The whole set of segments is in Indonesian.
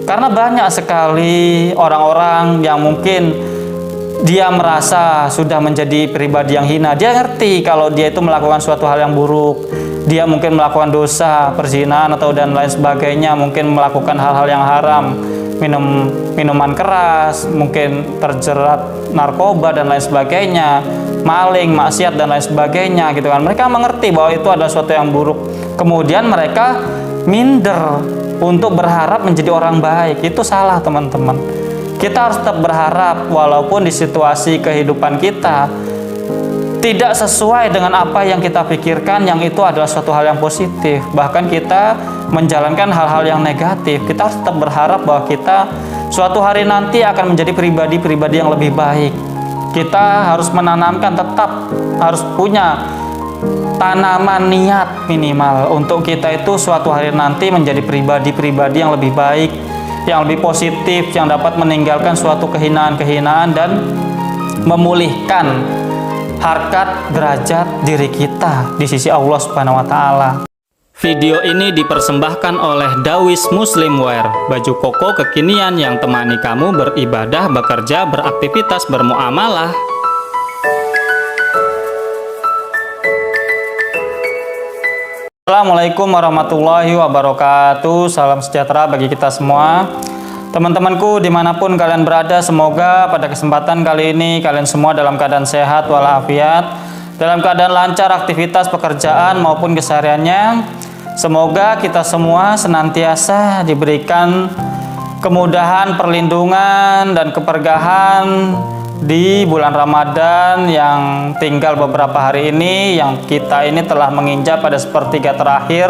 Karena banyak sekali orang-orang yang mungkin dia merasa sudah menjadi pribadi yang hina. Dia ngerti kalau dia itu melakukan suatu hal yang buruk. Dia mungkin melakukan dosa, perzinahan atau dan lain sebagainya, mungkin melakukan hal-hal yang haram, minum minuman keras, mungkin terjerat narkoba dan lain sebagainya, maling, maksiat dan lain sebagainya gitu kan. Mereka mengerti bahwa itu adalah suatu yang buruk. Kemudian mereka minder untuk berharap menjadi orang baik. Itu salah, teman-teman. Kita harus tetap berharap walaupun di situasi kehidupan kita tidak sesuai dengan apa yang kita pikirkan, yang itu adalah suatu hal yang positif. Bahkan kita menjalankan hal-hal yang negatif, kita harus tetap berharap bahwa kita suatu hari nanti akan menjadi pribadi-pribadi yang lebih baik. Kita harus menanamkan, tetap harus punya tanaman niat minimal untuk kita itu suatu hari nanti menjadi pribadi-pribadi yang lebih baik, yang lebih positif, yang dapat meninggalkan suatu kehinaan-kehinaan dan memulihkan harkat derajat diri kita di sisi Allah Subhanahu wa taala. Video ini dipersembahkan oleh Dawis Muslimwear, baju koko kekinian yang temani kamu beribadah, bekerja, beraktivitas, bermuamalah. Assalamualaikum warahmatullahi wabarakatuh. Salam sejahtera bagi kita semua. Teman-temanku dimanapun kalian berada, semoga pada kesempatan kali ini kalian semua dalam keadaan sehat walafiat, dalam keadaan lancar aktivitas pekerjaan maupun kesehariannya. Semoga kita semua senantiasa diberikan kemudahan, perlindungan, dan keberkahan di bulan Ramadan yang tinggal beberapa hari ini, yang kita ini telah menginjak pada sepertiga terakhir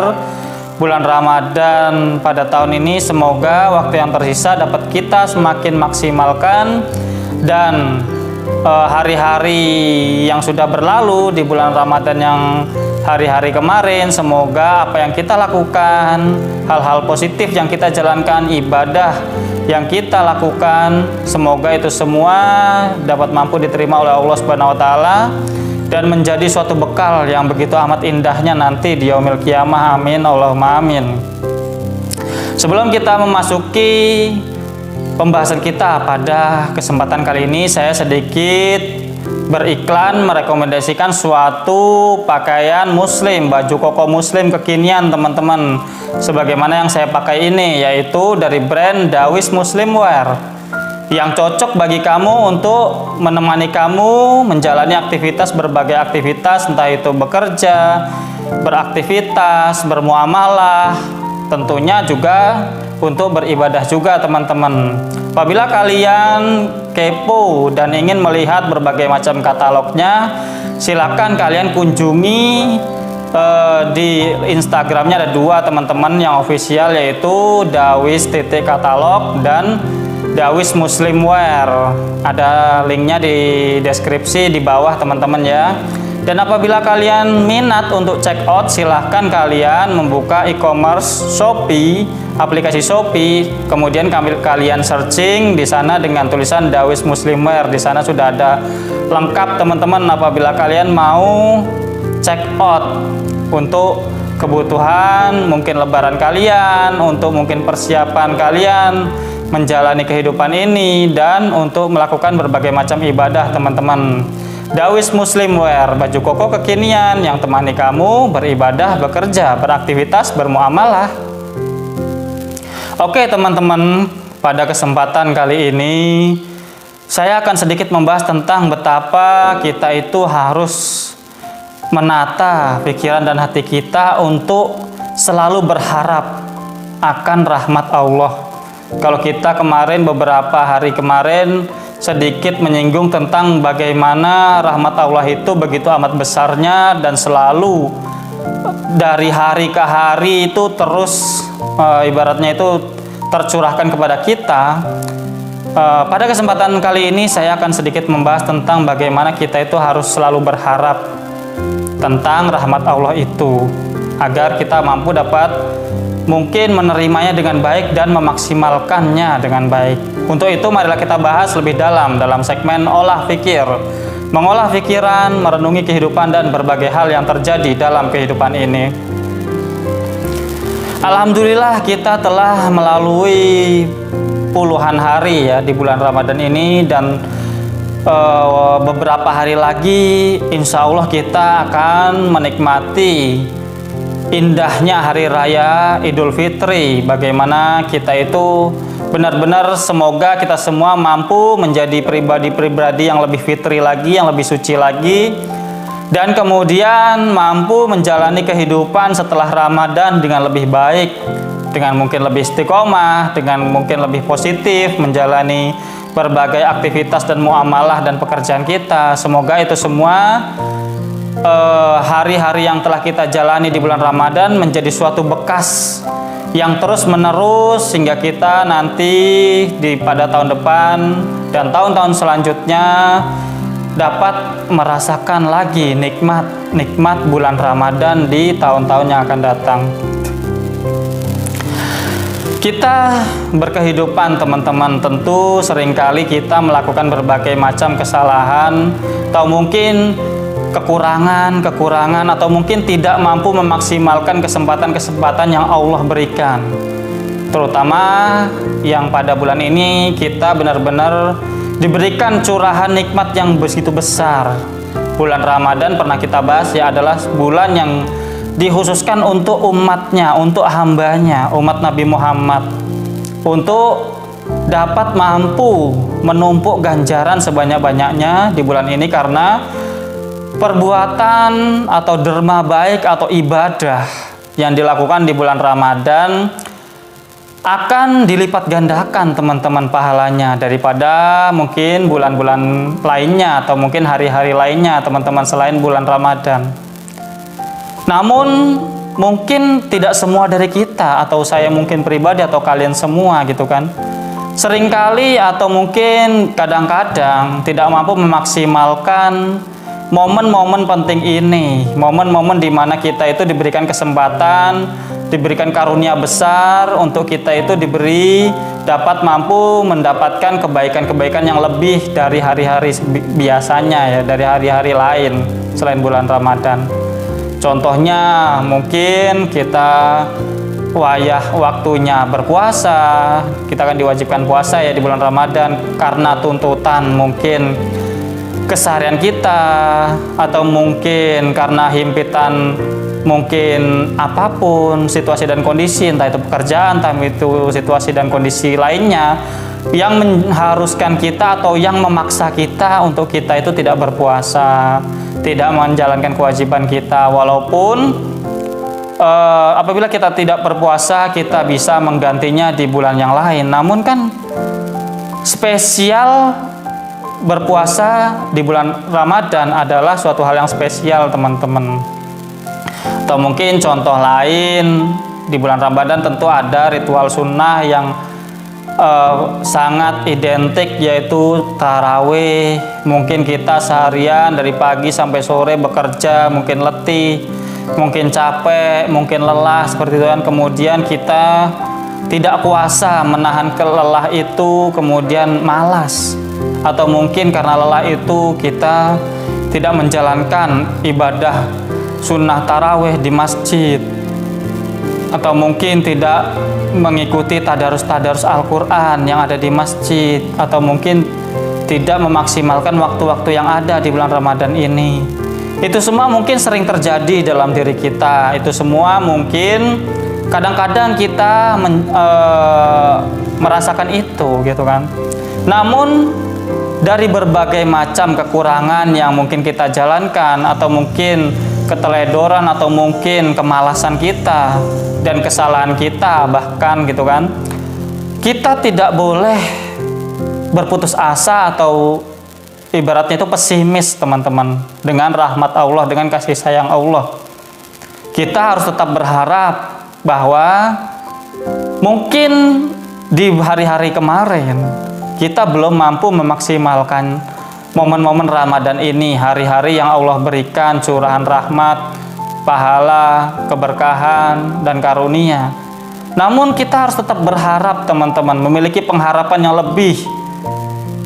bulan Ramadan pada tahun ini. Semoga waktu yang tersisa dapat kita semakin maksimalkan, dan hari-hari yang sudah berlalu di bulan Ramadan yang hari-hari kemarin, semoga apa yang kita lakukan, hal-hal positif yang kita jalankan, ibadah yang kita lakukan, semoga itu semua dapat mampu diterima oleh Allah Subhanahu wa taala dan menjadi suatu bekal yang begitu amat indahnya nanti di yaumil qiyamah. Amin Allahumma amin. Sebelum kita memasuki pembahasan kita pada kesempatan kali ini, saya sedikit beriklan merekomendasikan suatu pakaian muslim, baju koko muslim kekinian teman-teman, sebagaimana yang saya pakai ini, yaitu dari brand Dawis Muslimwear, yang cocok bagi kamu untuk menemani kamu menjalani aktivitas, berbagai aktivitas, entah itu bekerja, beraktivitas, bermuamalah, tentunya juga untuk beribadah juga teman-teman. Apabila kalian kepo dan ingin melihat berbagai macam katalognya, silakan kalian kunjungi di Instagramnya. Ada dua teman-teman yang official, yaitu Dawis.katalog dan Dawis Muslimwear. Ada linknya di deskripsi di bawah teman-teman ya. Dan apabila kalian minat untuk check out, silahkan kalian membuka e-commerce Shopee, aplikasi Shopee, kemudian kalian searching di sana dengan tulisan Dawis Muslimwear. Di sana sudah ada lengkap teman-teman apabila kalian mau check out untuk kebutuhan mungkin lebaran kalian, untuk mungkin persiapan kalian menjalani kehidupan ini, dan untuk melakukan berbagai macam ibadah teman-teman. Dawis Muslimwear, baju koko kekinian yang temani kamu beribadah, bekerja, beraktivitas, bermuamalah. Oke teman-teman, pada kesempatan kali ini saya akan sedikit membahas tentang betapa kita itu harus menata pikiran dan hati kita untuk selalu berharap akan rahmat Allah. Kalau kita kemarin, beberapa hari kemarin, sedikit menyinggung tentang bagaimana rahmat Allah itu begitu amat besarnya dan selalu dari hari ke hari itu terus ibaratnya itu tercurahkan kepada kita. Pada kesempatan kali ini saya akan sedikit membahas tentang bagaimana kita itu harus selalu berharap tentang rahmat Allah itu, agar kita mampu dapat mungkin menerimanya dengan baik dan memaksimalkannya dengan baik. Untuk itu marilah kita bahas lebih dalam segmen olah pikir, mengolah pikiran, merenungi kehidupan dan berbagai hal yang terjadi dalam kehidupan ini. Alhamdulillah kita telah melalui puluhan hari ya di bulan Ramadan ini, dan beberapa hari lagi insya Allah kita akan menikmati indahnya hari raya Idul Fitri. Bagaimana kita itu benar-benar, semoga kita semua mampu menjadi pribadi-pribadi yang lebih fitri lagi, yang lebih suci lagi, dan kemudian mampu menjalani kehidupan setelah Ramadan dengan lebih baik, dengan mungkin lebih istiqomah, dengan mungkin lebih positif menjalani berbagai aktivitas dan muamalah dan pekerjaan kita. Semoga itu semua hari-hari yang telah kita jalani di bulan Ramadan menjadi suatu bekas yang terus menerus, sehingga kita nanti pada tahun depan dan tahun-tahun selanjutnya dapat merasakan lagi nikmat bulan Ramadan di tahun-tahun yang akan datang. Kita berkehidupan teman-teman, tentu seringkali kita melakukan berbagai macam kesalahan, atau mungkin kekurangan atau mungkin tidak mampu memaksimalkan kesempatan-kesempatan yang Allah berikan. Terutama yang pada bulan ini kita benar-benar diberikan curahan nikmat yang begitu besar. Bulan Ramadan pernah kita bahas ya, adalah bulan yang dikhususkan untuk umatnya, untuk hambanya, umat Nabi Muhammad, untuk dapat mampu menumpuk ganjaran sebanyak-banyaknya di bulan ini, karena perbuatan atau derma baik atau ibadah yang dilakukan di bulan Ramadan akan dilipat gandakan teman-teman pahalanya daripada mungkin bulan-bulan lainnya atau mungkin hari-hari lainnya teman-teman selain bulan Ramadan. Namun mungkin tidak semua dari kita, atau saya mungkin pribadi atau kalian semua gitu kan, seringkali atau mungkin kadang-kadang tidak mampu memaksimalkan momen-momen penting ini, momen-momen di mana kita itu diberikan kesempatan, diberikan karunia besar untuk kita itu dapat mampu mendapatkan kebaikan-kebaikan yang lebih dari hari-hari biasanya ya, dari hari-hari lain selain bulan Ramadan. Contohnya mungkin kita waktunya berpuasa, kita akan diwajibkan puasa ya di bulan Ramadan karena tuntutan mungkin keseharian kita, atau mungkin karena himpitan mungkin apapun situasi dan kondisi, entah itu pekerjaan, entah itu situasi dan kondisi lainnya yang mengharuskan kita atau yang memaksa kita untuk kita itu tidak berpuasa, tidak menjalankan kewajiban kita. Walaupun apabila kita tidak berpuasa, kita bisa menggantinya di bulan yang lain. Namun kan spesial berpuasa di bulan Ramadan adalah suatu hal yang spesial teman-teman. Atau mungkin contoh lain, di bulan Ramadan tentu ada ritual sunnah yang sangat identik, yaitu tarawih. Mungkin kita seharian dari pagi sampai sore bekerja, mungkin letih, mungkin capek, mungkin lelah seperti itu kan. Kemudian kita tidak kuasa menahan kelelah itu, kemudian malas, atau mungkin karena lelah itu kita tidak menjalankan ibadah sunnah tarawih di masjid, atau mungkin tidak mengikuti tadarus Al-Quran yang ada di masjid, atau mungkin tidak memaksimalkan waktu-waktu yang ada di bulan Ramadan ini. Itu semua mungkin sering terjadi dalam diri kita. Itu semua mungkin kadang-kadang kita merasakan itu gitu kan. Namun dari berbagai macam kekurangan yang mungkin kita jalankan, atau mungkin keteledoran, atau mungkin kemalasan kita dan kesalahan kita bahkan gitu kan, kita tidak boleh berputus asa atau ibaratnya itu pesimis teman-teman dengan rahmat Allah, dengan kasih sayang Allah. Kita harus tetap berharap bahwa mungkin di hari-hari kemarin kita belum mampu memaksimalkan momen-momen Ramadan ini, hari-hari yang Allah berikan curahan rahmat, pahala, keberkahan, dan karunia. Namun kita harus tetap berharap teman-teman, memiliki pengharapan yang lebih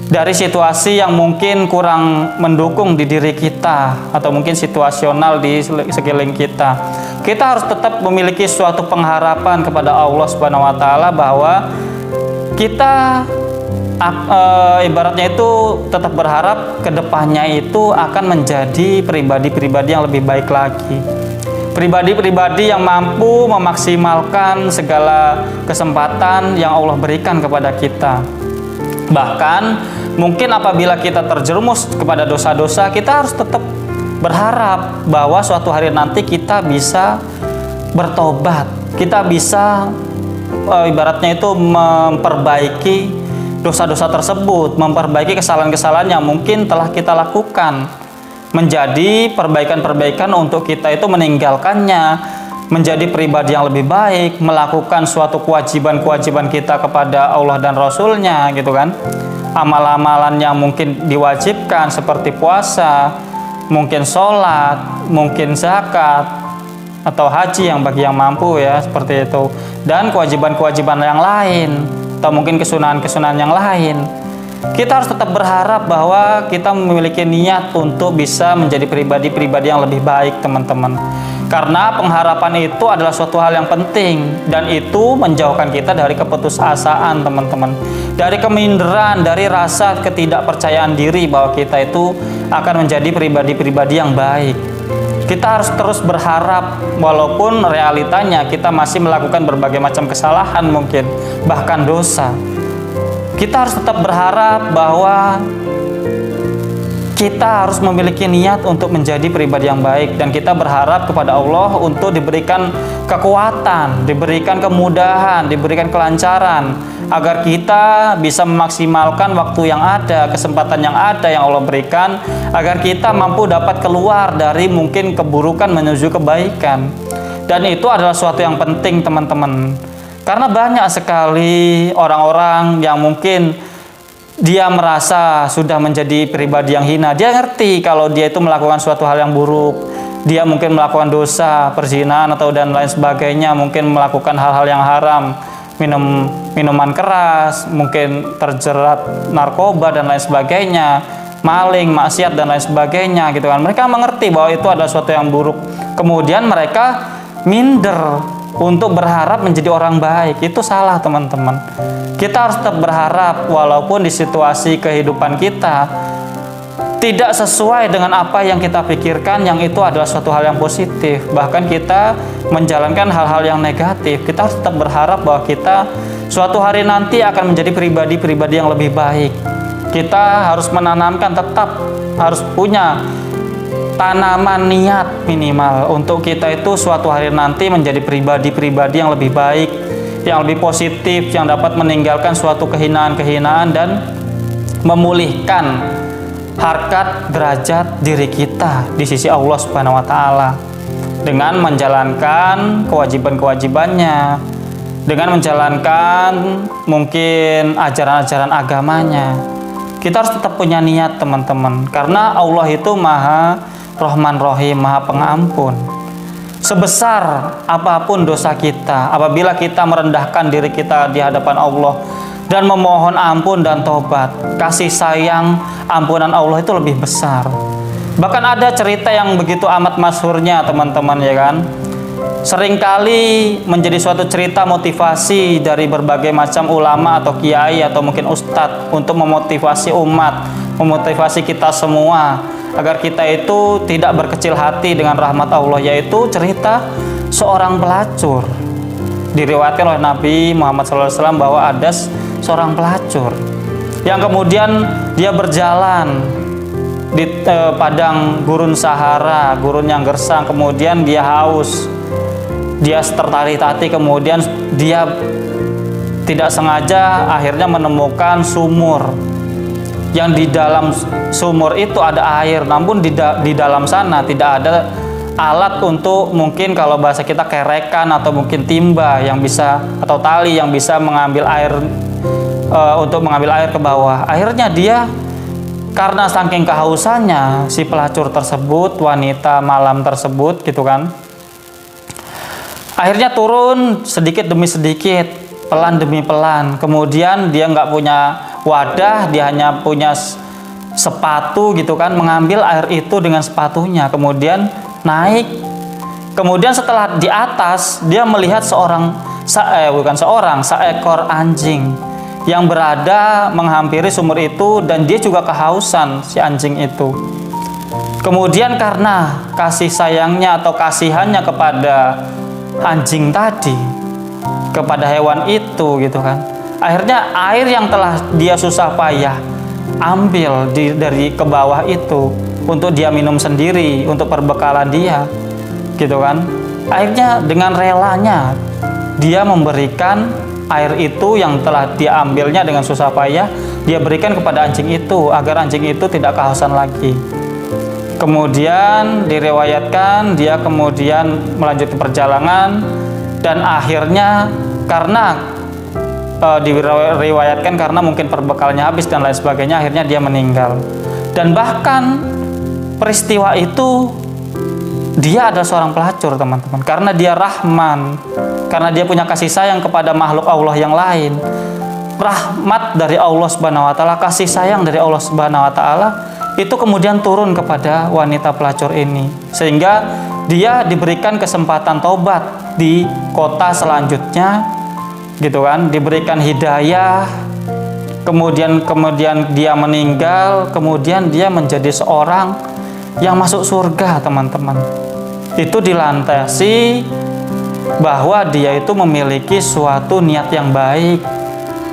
dari situasi yang mungkin kurang mendukung di diri kita, atau mungkin situasional di sekeliling kita. Kita harus tetap memiliki suatu pengharapan kepada Allah Subhanahu wa Ta'ala bahwa kita ibaratnya itu tetap berharap kedepannya itu akan menjadi pribadi-pribadi yang lebih baik lagi, pribadi-pribadi yang mampu memaksimalkan segala kesempatan yang Allah berikan kepada kita. Bahkan mungkin apabila kita terjerumus kepada dosa-dosa, kita harus tetap berharap bahwa suatu hari nanti kita bisa bertobat, kita bisa ibaratnya itu memperbaiki dosa-dosa tersebut, memperbaiki kesalahan-kesalahan yang mungkin telah kita lakukan, menjadi perbaikan-perbaikan untuk kita itu meninggalkannya, menjadi pribadi yang lebih baik, melakukan suatu kewajiban-kewajiban kita kepada Allah dan Rasul-Nya gitu kan. Amal-amalan yang mungkin diwajibkan seperti puasa, mungkin sholat, mungkin zakat, atau haji yang bagi yang mampu ya, seperti itu. Dan kewajiban-kewajiban yang lain, atau mungkin kesunahan-kesunahan yang lain. Kita harus tetap berharap bahwa kita memiliki niat untuk bisa menjadi pribadi-pribadi yang lebih baik, teman-teman. Karena pengharapan itu adalah suatu hal yang penting, dan itu menjauhkan kita dari keputusasaan, teman-teman. Dari keminderan, dari rasa ketidakpercayaan diri bahwa kita itu akan menjadi pribadi-pribadi yang baik. Kita harus terus berharap walaupun realitanya kita masih melakukan berbagai macam kesalahan mungkin, bahkan dosa. Kita harus tetap berharap bahwa kita harus memiliki niat untuk menjadi pribadi yang baik, dan kita berharap kepada Allah untuk diberikan kekuatan, diberikan kemudahan, diberikan kelancaran agar kita bisa memaksimalkan waktu yang ada, kesempatan yang ada yang Allah berikan, agar kita mampu dapat keluar dari mungkin keburukan menuju kebaikan. Dan itu adalah suatu yang penting, teman-teman. Karena banyak sekali orang-orang yang mungkin dia merasa sudah menjadi pribadi yang hina. Dia ngerti kalau dia itu melakukan suatu hal yang buruk. Dia mungkin melakukan dosa, perzinahan atau dan lain sebagainya, mungkin melakukan hal-hal yang haram, minuman keras, mungkin terjerat narkoba dan lain sebagainya, maling, maksiat dan lain sebagainya gitu kan. Mereka mengerti bahwa itu adalah suatu yang buruk. Kemudian mereka minder untuk berharap menjadi orang baik. Itu salah, teman-teman. Kita harus tetap berharap walaupun di situasi kehidupan kita tidak sesuai dengan apa yang kita pikirkan, yang itu adalah suatu hal yang positif. Bahkan kita menjalankan hal-hal yang negatif, kita harus tetap berharap bahwa kita suatu hari nanti akan menjadi pribadi-pribadi yang lebih baik. Kita harus menanamkan, tetap harus punya tanaman niat minimal untuk kita itu suatu hari nanti menjadi pribadi-pribadi yang lebih baik, yang lebih positif, yang dapat meninggalkan suatu kehinaan-kehinaan dan memulihkan harkat derajat diri kita di sisi Allah Subhanahu wa taala dengan menjalankan kewajiban-kewajibannya, dengan menjalankan mungkin ajaran-ajaran agamanya. Kita harus tetap punya niat, teman-teman, karena Allah itu Maha Rahman Rahim, Maha Pengampun. Sebesar apapun dosa kita, apabila kita merendahkan diri kita di hadapan Allah dan memohon ampun dan tobat, kasih sayang, ampunan Allah itu lebih besar. Bahkan ada cerita yang begitu amat masyhurnya, teman-teman, ya kan? Seringkali menjadi suatu cerita motivasi dari berbagai macam ulama atau kiai atau mungkin ustadz untuk memotivasi umat, memotivasi kita semua agar kita itu tidak berkecil hati dengan rahmat Allah, yaitu cerita seorang pelacur. Diriwayatkan oleh Nabi Muhammad SAW bahwa ada seorang pelacur yang kemudian dia berjalan di padang gurun Sahara, gurun yang gersang, kemudian dia haus, dia tertatih-tatih, kemudian dia tidak sengaja akhirnya menemukan sumur, yang di dalam sumur itu ada air, namun di dalam sana tidak ada alat untuk, mungkin kalau bahasa kita kerekan atau mungkin timba yang bisa, atau tali yang bisa mengambil air, untuk mengambil air ke bawah. Akhirnya dia, karena saking kehausannya, si pelacur tersebut, wanita malam tersebut gitu kan, akhirnya turun sedikit demi sedikit, pelan demi pelan. Kemudian dia nggak punya wadah, dia hanya punya sepatu gitu kan, mengambil air itu dengan sepatunya, kemudian naik. Kemudian setelah di atas, dia melihat seekor anjing yang berada menghampiri sumur itu, dan dia juga kehausan si anjing itu. Kemudian karena kasih sayangnya atau kasihannya kepada anjing tadi, kepada hewan itu gitu kan, akhirnya air yang telah dia susah payah ambil dari ke bawah itu untuk dia minum sendiri, untuk perbekalan dia gitu kan, akhirnya dengan relanya dia memberikan air itu yang telah diambilnya dengan susah payah, dia berikan kepada anjing itu agar anjing itu tidak kehausan lagi. Kemudian diriwayatkan dia kemudian melanjutkan perjalanan, dan akhirnya karena diriwayatkan karena mungkin perbekalnya habis dan lain sebagainya, akhirnya dia meninggal. Dan bahkan peristiwa itu dia adalah seorang pelacur, teman-teman, karena dia Rahman, karena dia punya kasih sayang kepada makhluk Allah yang lain. Rahmat dari Allah Subhanahu wa taala, kasih sayang dari Allah Subhanahu wa taala itu kemudian turun kepada wanita pelacur ini, sehingga dia diberikan kesempatan tobat di kota selanjutnya gitu kan, diberikan hidayah, kemudian dia meninggal, kemudian dia menjadi seorang yang masuk surga, teman-teman. Itu dilantasi bahwa dia itu memiliki suatu niat yang baik,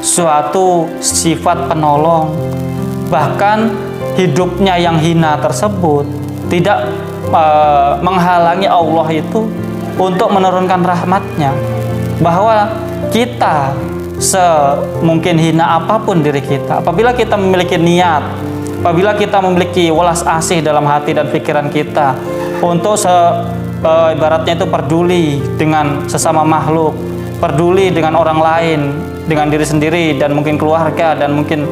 suatu sifat penolong, bahkan hidupnya yang hina tersebut tidak menghalangi Allah itu untuk menurunkan rahmatnya, bahwa kita semungkin hina apapun diri kita, apabila kita memiliki niat, apabila kita memiliki welas asih dalam hati dan pikiran kita untuk ibaratnya itu peduli dengan sesama makhluk, peduli dengan orang lain, dengan diri sendiri dan mungkin keluarga, dan mungkin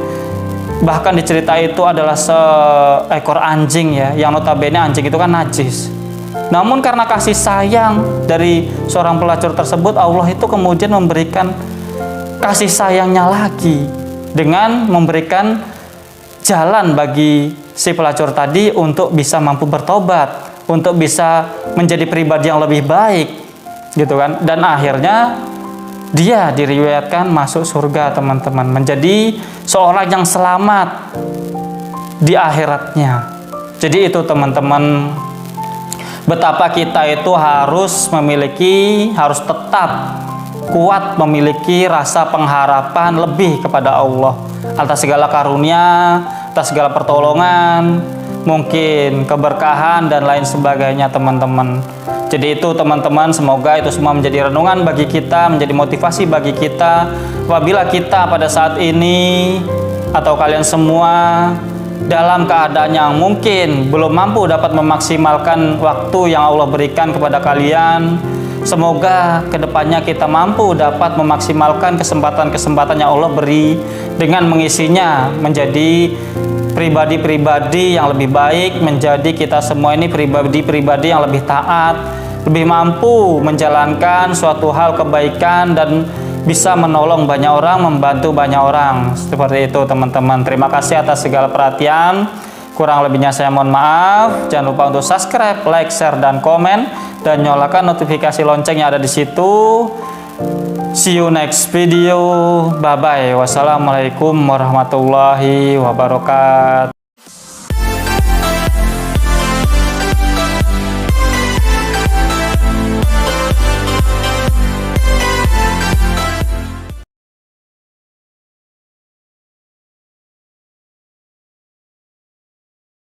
bahkan diceritai itu adalah seekor anjing ya, yang notabene anjing itu kan najis. Namun karena kasih sayang dari seorang pelacur tersebut, Allah itu kemudian memberikan kasih sayangnya lagi dengan memberikan jalan bagi si pelacur tadi untuk bisa mampu bertobat, untuk bisa menjadi pribadi yang lebih baik gitu kan. Dan akhirnya dia diriwayatkan masuk surga, teman-teman, menjadi seorang yang selamat di akhiratnya. Jadi itu, teman-teman, betapa kita itu harus tetap kuat memiliki rasa pengharapan lebih kepada Allah atas segala karunia, atas segala pertolongan, mungkin keberkahan dan lain sebagainya, teman-teman. Jadi itu, teman-teman, semoga itu semua menjadi renungan bagi kita, menjadi motivasi bagi kita apabila kita pada saat ini atau kalian semua dalam keadaan yang mungkin belum mampu dapat memaksimalkan waktu yang Allah berikan kepada kalian. Semoga kedepannya kita mampu dapat memaksimalkan kesempatan-kesempatan yang Allah beri dengan mengisinya menjadi pribadi-pribadi yang lebih baik, menjadi kita semua ini pribadi-pribadi yang lebih taat, lebih mampu menjalankan suatu hal kebaikan dan bisa menolong banyak orang, membantu banyak orang. Seperti itu, teman-teman. Terima kasih atas segala perhatian. Kurang lebihnya saya mohon maaf. Jangan lupa untuk subscribe, like, share, dan komen, dan nyalakan notifikasi lonceng yang ada di situ. See you next video. Bye bye. Wassalamualaikum warahmatullahi wabarakatuh.